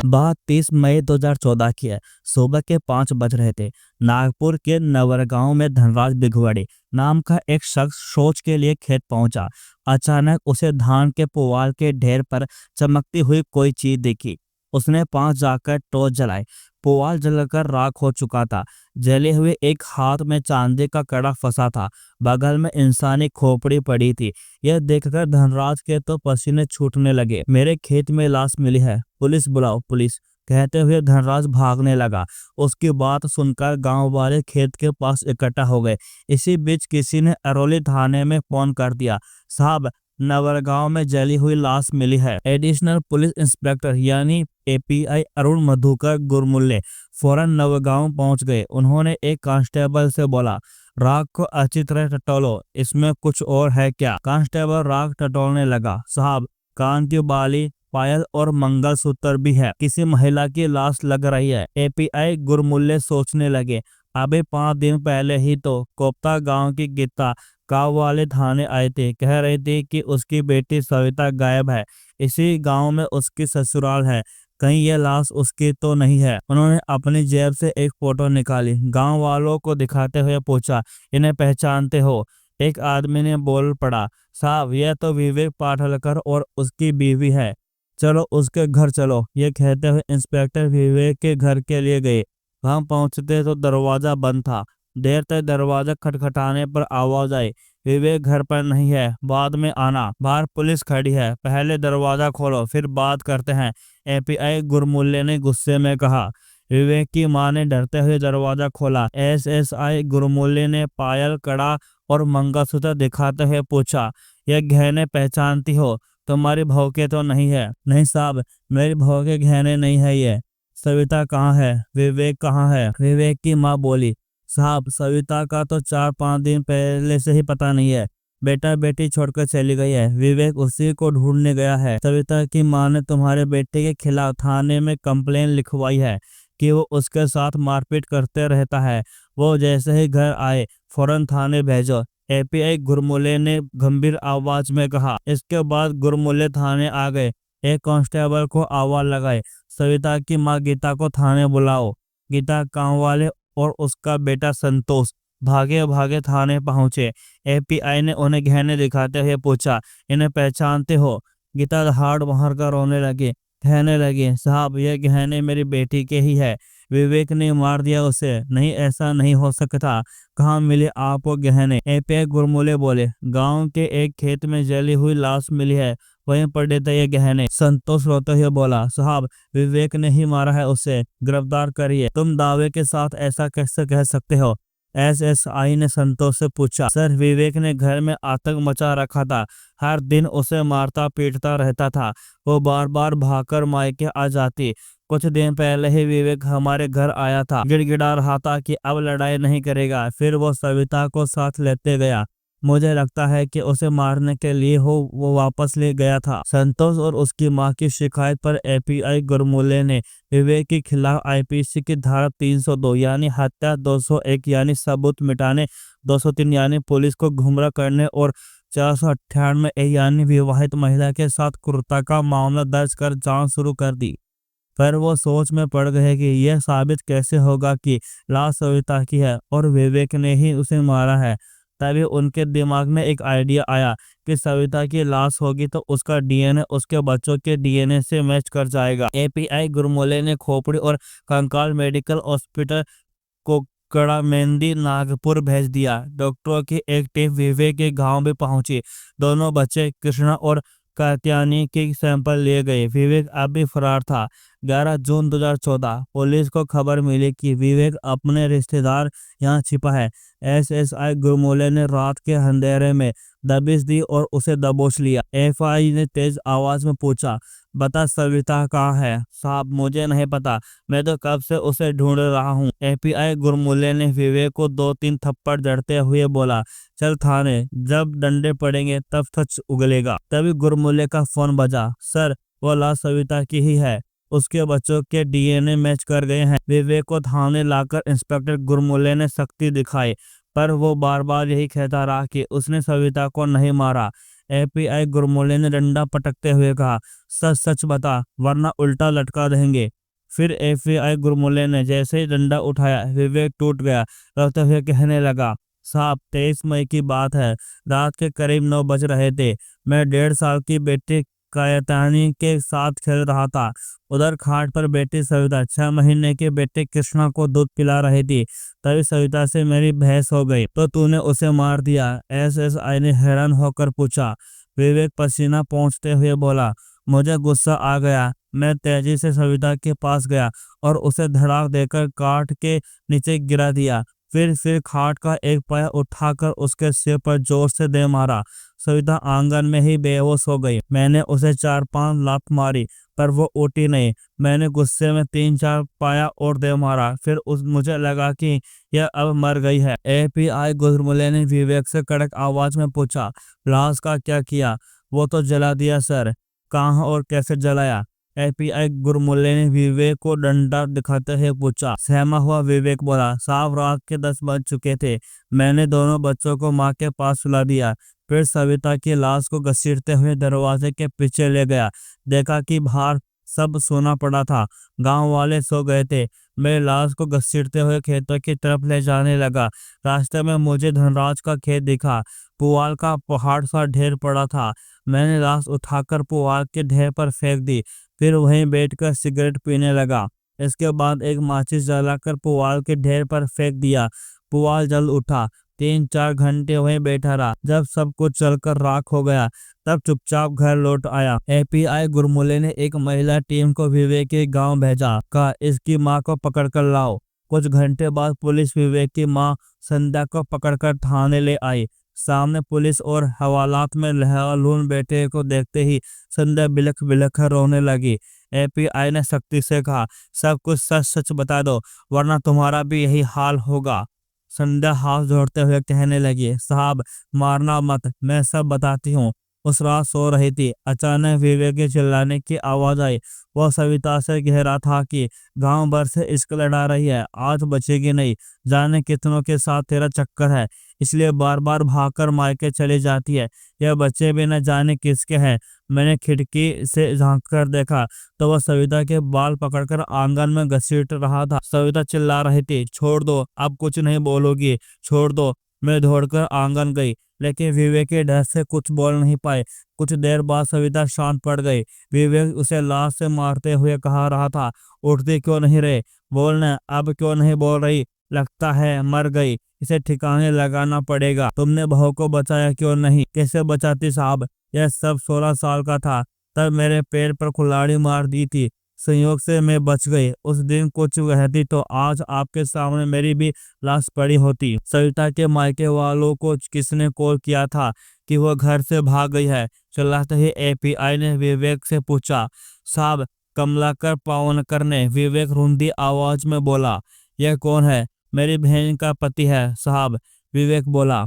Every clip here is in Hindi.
बात 30 मई 2014 की है। सुबह के 5 बज रहे थे। नागपुर के नवरगांव में धनराज बिघवाड़े नाम का एक शख्स शौच के लिए खेत पहुंचा। अचानक उसे धान के पुआल के ढेर पर चमकती हुई कोई चीज दिखी। उसने पास जाकर टॉर्च जलाई। पुआल जलकर राख हो चुका था। जले हुए एक हाथ में चांदी का कड़ा फंसा था। बगल में इंसानी खोपड़ी पड़ी थी। यह देखकर धनराज के तो पसीने छूटने लगे। मेरे खेत में लाश मिली है, पुलिस बुलाओ, पुलिस, कहते हुए धनराज भागने लगा। उसकी बात सुनकर गांव वाले खेत के पास इकट्ठा हो गए। इसी बीच किसी ने अरौली थाने में फोन कर दिया। साहब, नवरगांव में जली हुई लाश मिली है। एडिशनल पुलिस इंस्पेक्टर यानी एपीआई अरुण मधुकर गुरमुल्ले फौरन नवरगांव पहुंच गए। उन्होंने एक कांस्टेबल से बोला, राख को अच्छी तरह टटोलो, इसमें कुछ और है क्या? कांस्टेबल राख टटोलने लगा। साहब, कान की बाली, पायल और मंगलसूत्र भी है। किसी महिला की लाश लग रही है। एपीआई गुरमुल्ले सोचने लगे। अभी 5 दिन पहले ही तो कोप्ता गांव की गीता गांव वाले थाने आए थे। कह रही थी कि उसकी बेटी सविता गायब है। इसी गांव में उसकी ससुराल है। कहीं ये लाश उसकी तो नहीं है? उन्होंने अपनी जेब से एक फोटो निकाली। गांव वालों को दिखाते हुए पूछा, इन्हें पहचानते हो? एक आदमी ने बोल पड़ा, साहब, यह तो विवेक पाठलकर और उसकी बीवी है। चलो उसके घर चलो। ये कहते हुए इंस्पेक्टर विवेक के घर के लिए गए। वहां पहुंचते तो दरवाजा बंद था। देर तक दरवाजा खटखटाने पर आवाज आई, विवेक घर पर नहीं है, बाद में आना, बाहर पुलिस खड़ी है, पहले दरवाजा खोलो, फिर बात करते हैं। एपीआई गुरमुल्ले ने गुस्से में कहा। विवेक की मां ने डरते हुए दरवाजा खोला। एसएसआई गुरमुल्ले ने पायल, कड़ा और मंगलसूत्र दिखाते हुए पूछा, यह गहने पहचानती हो? तुम्हारी बहू के तो नहीं है? नहीं साहब, मेरी बहू के गहने नहीं है ये। सविता कहाँ है? विवेक कहाँ है? विवेक की माँ बोली, साहब, सविता का तो 4-5 दिन पहले से ही पता नहीं है। बेटा बेटी छोड़कर चली गई है। विवेक उसी को ढूंढने गया है। सविता की माँ ने तुम्हारे बेटे के खिलाफ थाने में कंप्लेन लिखवाई है कि वो उसके साथ मारपीट करते रहता है। वो जैसे ही घर आए फौरन थाने भेजो। एपीआई गुरमुल्ले ने गंभीर आवाज में कहा। इसके बाद गुरमुल्ले थाने आ गए। एक कांस्टेबल को आवाज लगाई, सविता की मां गीता को थाने बुलाओ। गीता, गांव वाले और उसका बेटा संतोष भागे भागे थाने पहुंचे। एपीआई ने उन्हें गहने दिखाते हुए पूछा, इन्हें पहचानते हो? गीता हाड़ मार कर रोने लगी, कहने लगी, साहब, ये गहने मेरी बेटी के ही है। विवेक ने मार दिया उसे। नहीं, ऐसा नहीं हो सकता। कहाँ मिले आपको गहने? एपीआई गुरमुल्ले बोले, गांव के एक खेत में जली हुई लाश मिली है, वहीं पड़े थे ये गहने। संतोष रोते हुए बोला, साहब, विवेक ने ही मारा है उसे, गिरफ्तार करिए। तुम दावे के साथ ऐसा कैसे कह सकते हो? एसएसआई ने संतोष से पूछा, सर, विवेक ने घर में आतंक मचा रखा था। हर दिन उसे मारता पीटता रहता था। वो बार बार भागकर मायके आ जाती। कुछ दिन पहले ही विवेक हमारे घर आया था, गिड़गिड़ा रहा था कि अब लड़ाई नहीं करेगा। फिर वो सविता को साथ लेते गया। मुझे लगता है कि उसे मारने के लिए हो वो वापस ले गया था। संतोष और उसकी मां की शिकायत पर एपीआई गुरमुल्ले ने विवेक के खिलाफ आईपीसी की धारा 302 यानी हत्या, 201 यानी सबूत मिटाने, 203 यानी पुलिस को गुमराह करने और 498 यानी विवाहित महिला के साथ क्रूरता का मामला दर्ज कर जांच शुरू कर दी। पर वो सोच में पड़ गए कि यह साबित कैसे होगा कि लाश सविता की है और विवेक ने ही उसे मारा है। तभी उनके दिमाग में एक आइडिया आया कि सविता की लाश होगी तो उसका डीएनए उसके बच्चों के डीएनए से मैच कर जाएगा। एपीआई गुरमुल्ले ने खोपड़ी और कंकाल मेडिकल हॉस्पिटल को कड़ा मेहंदी नागपुर भेज दिया। डॉक्टरों की एक टीम विवेक के गांव में पहुंची। दोनों बच्चे कृष्णा और कात्यानी के सैंपल लिए गए। विवेक अब भी फरार था। 11 जून 2014 पुलिस को खबर मिली कि विवेक अपने रिश्तेदार यहाँ छिपा है। एसएसआई गुरमुल्ले ने रात के अंधेरे में दबिश दी और उसे दबोच लिया। एफआई ने तेज आवाज में पूछा, बता, सविता कहाँ है? साहब, मुझे नहीं पता, मैं तो कब से उसे ढूंढ रहा हूँ। एपीआई गुरमुल्ले ने विवेक को 2-3 थप्पड़ जड़ते हुए बोला, चल थाने, जब डंडे पड़ेंगे तब सच उगलेगा। तभी गुरमुल्ले का फोन बजा। सर, वो लाश सविता की ही है, उसके बच्चों के डीएनए मैच कर गए हैं। विवेक को थाने लाकर इंस्पेक्टर गुरमुल्ले ने सख्ती दिखाई, पर वो बार बार यही कहता रहा कि उसने सविता को नहीं मारा। एपीआई गुरमुल्ले ने डंडा पटकते हुए कहा, सच सच बता, वरना उल्टा लटका देंगे। फिर एफबीआई गुरमुल्ले ने जैसे ही डंडा उठाया, विवेक टूट गया। रोते हुए कहने लगा, साहब 23 मई की बात है, रात के करीब 9 बज रहे थे। मैं 1.5 साल की बेटी कायतानी के साथ खेल रहा था। उधर खाट पर बेटी सविता 6 महीने के बेटे कृष्णा को दूध पिला रही थी। तभी सविता से मेरी बहस हो गई तो तूने उसे मार दिया? एसएसआई ने हैरान होकर पूछा। विवेक पसीना पोंछते हुए बोला, मुझे गुस्सा आ गया। मैं तेजी से सविता के पास गया और उसे धड़ाक देकर काट के नीचे गिरा दिया। फिर खाट का एक पाया उठाकर उसके सिर पर जोर से दे मारा। सविता आंगन में ही बेहोश हो गई। मैंने उसे 4-5 लात मारी पर वो उठी नहीं। मैंने गुस्से में 3-4 पाया और दे मारा। फिर मुझे लगा कि यह अब मर गई है। एपीआई गुरमुल्ले ने विवेक से कड़क आवाज में पूछा, लाश का क्या किया? वो तो जला दिया सर। कहाँ और कैसे जलाया? एपीआई गुरमुल्ले ने विवेक को डंडा दिखाते हुए पूछा। सहमा हुआ विवेक बोला, साफ रात के 10 बज चुके थे। मैंने दोनों बच्चों को माँ के पास सुला दिया। फिर सविता की लाश को घसीटते हुए दरवाजे के पीछे ले गया। देखा कि बाहर सब सोना पड़ा था, गांव वाले सो गए थे। मैं लाश को घसीटते हुए खेतों की तरफ ले जाने लगा। रास्ते में मुझे धनराज का खेत दिखा। पुआल का पहाड़ सा ढेर पड़ा था। मैंने लाश उठाकर पुआल के ढेर पर फेंक दी। फिर वहीं बैठकर सिगरेट पीने लगा। इसके बाद एक माचिस जलाकर पुआल के ढेर पर फेंक दिया। पुआल जल उठा। 3-4 घंटे वहीं बैठा रहा। जब सब कुछ जलकर राख हो गया तब चुपचाप घर लौट आया। एपीआई गुरमुल्ले ने एक महिला टीम को विवेक के गांव भेजा। कहा, इसकी मां को पकड़कर लाओ। कुछ घंटे बाद पुलिस विवेक की मां संध्या को पकड़कर थाने ले आई। सामने पुलिस और हवालात में लहलून बेटे को देखते ही संध्या बिलख बिलख कर रोने लगी। एपीआई ने सख्ती से कहा, सब कुछ सच सच बता दो वरना तुम्हारा भी यही हाल होगा। संध्या हाथ जोड़ते हुए कहने लगी, साहब मारना मत, मैं सब बताती हूँ। उस रात सो रही थी, अचानक विवेक के चिल्लाने की आवाज आई। वह सविता से कह रहा था कि गांव भर से इश्क लड़ा रही है, आज बचेगी नहीं। जाने कितनों के साथ तेरा चक्कर है, इसलिए बार बार भागकर मायके चली जाती है। यह बच्चे भी न जाने किसके हैं। मैंने खिड़की से झांक कर देखा तो वह सविता के बाल पकड़कर आंगन में घसीट रहा था। सविता चिल्ला रही थी, छोड़ दो, अब कुछ नहीं बोलोगी, छोड़ दो। मैं दौड़कर आंगन गई लेकिन विवेक के डर से कुछ बोल नहीं पाए। कुछ देर बाद सविता शांत पड़ गई। विवेक उसे लाश से मारते हुए कहा रहा था, उठती क्यों नहीं रहे? बोलना, अब क्यों नहीं बोल रही? लगता है मर गई, इसे ठिकाने लगाना पड़ेगा। तुमने बहू को बचाया क्यों नहीं? कैसे बचाती साहब? यह सब 16 साल का था तब मेरे पैर पर कुल्हाड़ी मार दी थी। संयोग से मैं बच गई। उस दिन कुछ रहती तो आज आपके सामने मेरी भी लाश पड़ी होती। सविता के मायके वालों को किसने कॉल किया था कि वह घर से भाग गई है? चिल्लाते ही एपीआई ने विवेक से पूछा। साहब, कमलाकर पावनकर ने विवेक रुंधी आवाज में बोला। यह कौन है? मेरी बहन का पति है साहब, विवेक बोला।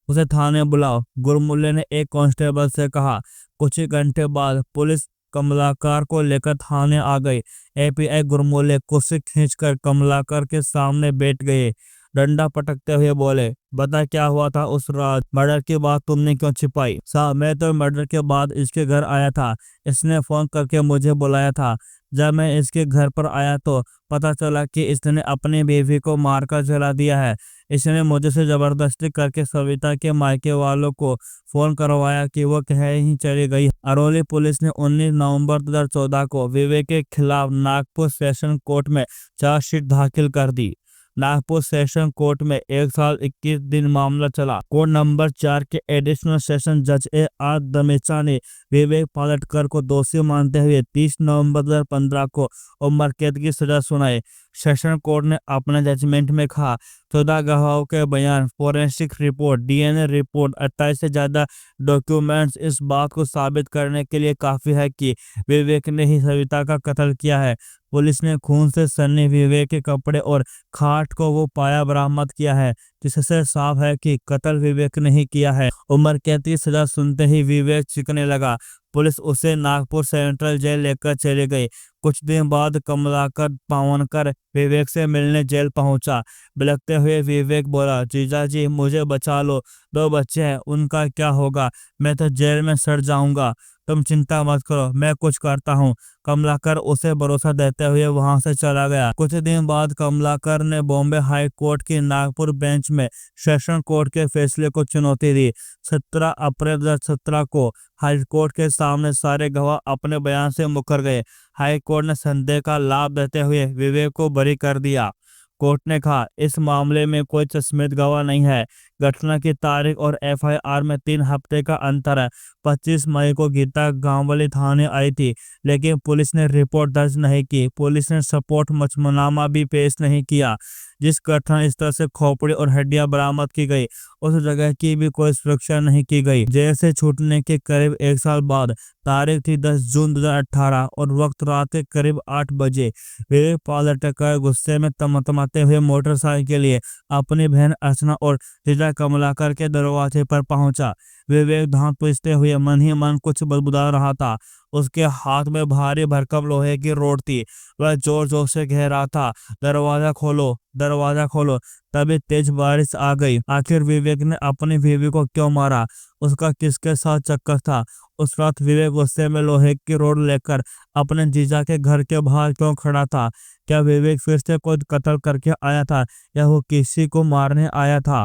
उसे थाने बुलाओ, गुरमुल्ले ने एक कांस्टेबल से कहा। कुछ ही घंटे बाद पुलिस कमलाकर को लेकर थाने आ गई। एपीआई गुरमुल्ले कुर्सी खींचकर कमलाकर के सामने बैठ गए। डंडा पटकते हुए बोले, बता क्या हुआ था उस रात? मर्डर की बात तुमने क्यों छिपाई? साहब, मैं तो मर्डर के बाद इसके घर आया था। इसने फोन करके मुझे बुलाया था। जब मैं इसके घर पर आया तो पता चला कि इसने अपनी बीवी को मारकर जला दिया है। इसने मुझे से जबरदस्ती करके सविता के मायके वालों को फोन करवाया कि वो कहीं चली गई। अरौली पुलिस ने 19 नवंबर 2014 को विवेक के खिलाफ नागपुर सेशन कोर्ट में चार्जशीट दाखिल कर दी। नागपुर सेशन कोर्ट में 1 साल 21 दिन मामला चला। कोर्ट नंबर 4 के एडिशनल सेशन जज AR दमेचा ने विवेक पालटकर को दोषी मानते हुए 30 नवंबर 2015 को उम्र कैद की सजा सुनाई। सेशन कोर्ट ने अपने जजमेंट में कहा, 14 गवाहों के बयान, फोरेंसिक रिपोर्ट, DNA रिपोर्ट, 28 से ज्यादा डॉक्यूमेंट्स इस बात को साबित करने के लिए काफी है कि विवेक ने ही सविता का कत्ल किया है। पुलिस ने खून से सन्नी विवेक के कपड़े और खाट को वो पाया बरामद किया है, जिससे साफ है कि कत्ल विवेक ने ही किया है। उम्र कैद की सजा सुनते ही विवेक चीखने लगा। पुलिस उसे नागपुर सेंट्रल जेल लेकर चली गई। कुछ दिन बाद कमलाकर पावनकर विवेक से मिलने जेल पहुंचा। बिलखते हुए विवेक बोला, जीजा जी मुझे बचा लो, 2 बच्चे हैं, उनका क्या होगा? मैं तो जेल में सड़ जाऊंगा। तुम चिंता मत करो, मैं कुछ करता हूँ। कमलाकर उसे भरोसा देते हुए वहां से चला गया। कुछ दिन बाद कमलाकर ने बॉम्बे हाई कोर्ट की नागपुर बेंच में सेशन कोर्ट के फैसले को चुनौती दी। 17 अप्रैल 2017 को हाई कोर्ट के सामने सारे गवाह अपने बयान से मुकर गए। हाई कोर्ट ने संदेह का लाभ देते हुए विवेक को बरी कर दिया। कोर्ट ने कहा, इस मामले में कोई चश्मित गवाह नहीं है। घटना की तारीख और एफआईआर में 3 हफ्ते का अंतर है। 25 मई को गीता गांवली थाने आई थी, लेकिन पुलिस ने रिपोर्ट दर्ज नहीं की। पुलिस ने सपोर्ट मचमनामा भी पेश नहीं किया। जिस घटना स्थल से खोपड़ी और हड्डियां बरामद की गई, उस जगह की भी कोई सुरक्षा नहीं की गई। जेल से छूटने के करीब 1 साल बाद, तारीख थी 10 जून 2018 और वक्त रात के करीब 8 बजे, विवेक पालटकर गुस्से में तमतमाते हुए मोटरसाइकिल लिए अपनी बहन अर्चना और जीजा कमलाकर के दरवाजे पर पहुंचा। विवेक दांत पीसते हुए मन ही मन कुछ बदबुदा रहा था। उसके हाथ में भारी भरकम लोहे की रॉड थी। वह जोर जोर से कह रहा था, दरवाजा खोलो, दरवाजा खोलो। तभी तेज बारिश आ गई। आखिर विवेक ने अपनी बीवी को क्यों मारा? उसका किसके साथ चक्कर था? उस रात विवेक गुस्से में लोहे की रॉड लेकर अपने जीजा के घर के बाहर क्यों खड़ा था? क्या विवेक फिर से कोई कत्ल करके आया था या वो किसी को मारने आया था?